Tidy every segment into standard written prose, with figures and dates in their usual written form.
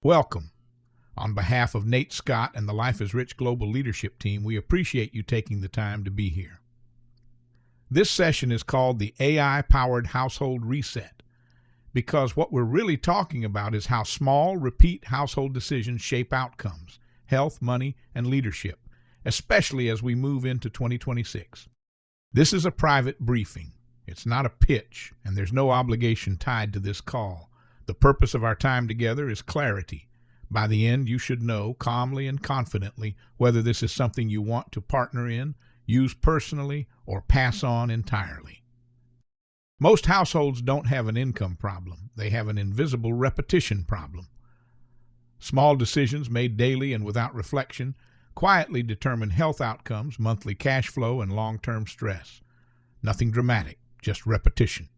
Welcome. On behalf of Nate Scott and the Life is Rich Global Leadership Team, we appreciate you taking the time to be here. This session is called the AI-Powered Household Reset because what we're really talking about is how small, repeat household decisions shape outcomes, health, money, and leadership, especially as we move into 2026. This is a private briefing. It's not a pitch, and there's no obligation tied to this call. The purpose of our time together is clarity. By the end, you should know calmly and confidently whether this is something you want to partner in, use personally, or pass on entirely. Most households don't have an income problem. They have an invisible repetition problem. Small decisions made daily and without reflection quietly determine health outcomes, monthly cash flow, and long-term stress. Nothing dramatic, just repetition.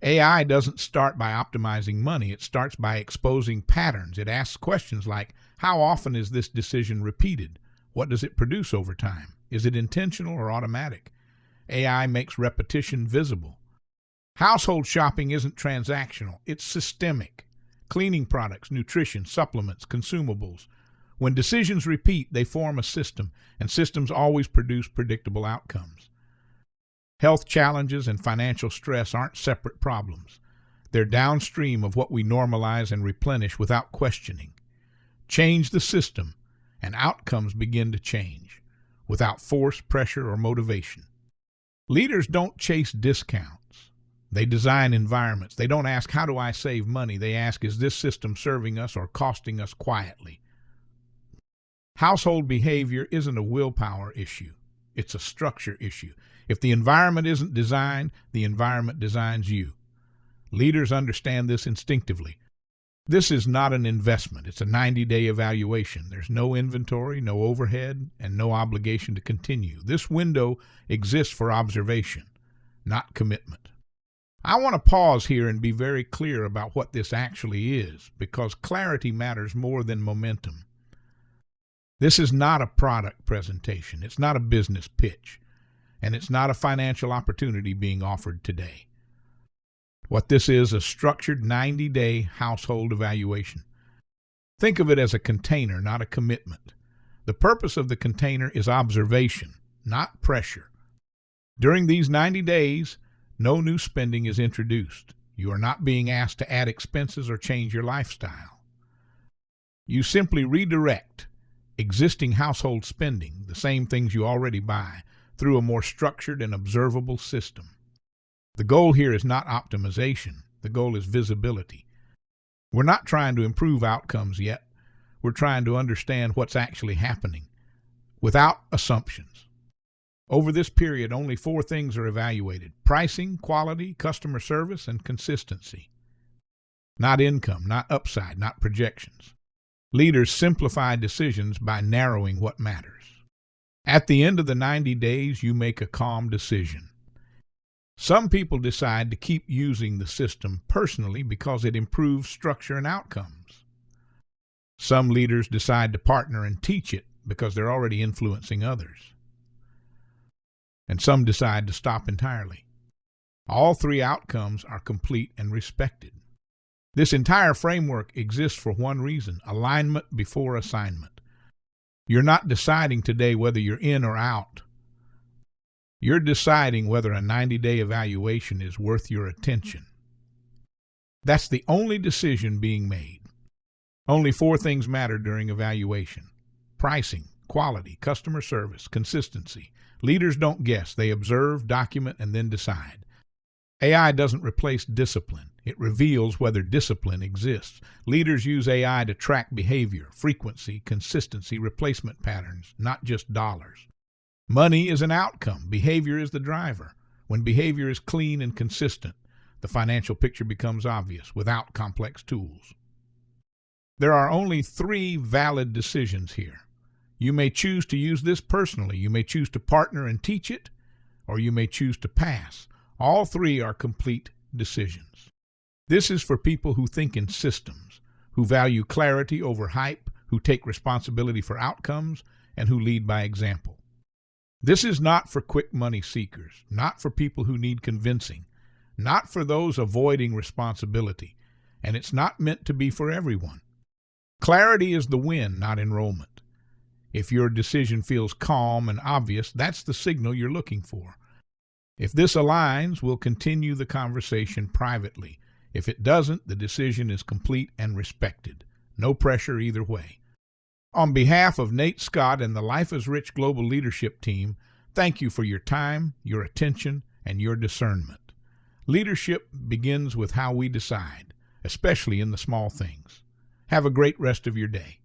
AI doesn't start by optimizing money. It starts by exposing patterns. It asks questions like, how often is this decision repeated? What does it produce over time? Is it intentional or automatic? AI makes repetition visible. Household shopping isn't transactional. It's systemic. Cleaning products, nutrition, supplements, consumables. When decisions repeat, they form a system, and systems always produce predictable outcomes. Health challenges and financial stress aren't separate problems. They're downstream of what we normalize and replenish without questioning. Change the system, and outcomes begin to change, without force, pressure, or motivation. Leaders don't chase discounts. They design environments. They don't ask, how do I save money? They ask, is this system serving us or costing us quietly? Household behavior isn't a willpower issue. It's a structure issue. If the environment isn't designed, the environment designs you. Leaders understand this instinctively. This is not an investment. It's a 90-day evaluation. There's no inventory, no overhead, and no obligation to continue. This window exists for observation, not commitment. I want to pause here and be very clear about what this actually is, because clarity matters more than momentum. This is not a product presentation. It's not a business pitch. And it's not a financial opportunity being offered today. What this is a structured 90-day household evaluation. Think of it as a container, not a commitment. The purpose of the container is observation, not pressure. During these 90 days, no new spending is introduced. You are not being asked to add expenses or change your lifestyle. You simply redirect existing household spending, the same things you already buy, through a more structured and observable system. The goal here is not optimization. The goal is visibility. We're not trying to improve outcomes yet. We're trying to understand what's actually happening, without assumptions. Over this period, only 4 things are evaluated: pricing, quality, customer service, and consistency. Not income, not upside, not projections. Leaders simplify decisions by narrowing what matters. At the end of the 90 days, you make a calm decision. Some people decide to keep using the system personally because it improves structure and outcomes. Some leaders decide to partner and teach it because they're already influencing others. And some decide to stop entirely. All 3 outcomes are complete and respected. This entire framework exists for one reason: alignment before assignment. You're not deciding today whether you're in or out. You're deciding whether a 90-day evaluation is worth your attention. That's the only decision being made. Only 4 things matter during evaluation: pricing, quality, customer service, consistency. Leaders don't guess. They observe, document, and then decide. AI doesn't replace discipline. It reveals whether discipline exists. Leaders use AI to track behavior, frequency, consistency, replacement patterns, not just dollars. Money is an outcome. Behavior is the driver. When behavior is clean and consistent, the financial picture becomes obvious without complex tools. There are only 3 valid decisions here. You may choose to use this personally. You may choose to partner and teach it, or you may choose to pass. All 3 are complete decisions. This is for people who think in systems, who value clarity over hype, who take responsibility for outcomes, and who lead by example. This is not for quick money seekers, not for people who need convincing, not for those avoiding responsibility, and it's not meant to be for everyone. Clarity is the win, not enrollment. If your decision feels calm and obvious, that's the signal you're looking for. If this aligns, we'll continue the conversation privately. If it doesn't, the decision is complete and respected. No pressure either way. On behalf of Nate Scott and the Life is Rich Global Leadership Team, thank you for your time, your attention, and your discernment. Leadership begins with how we decide, especially in the small things. Have a great rest of your day.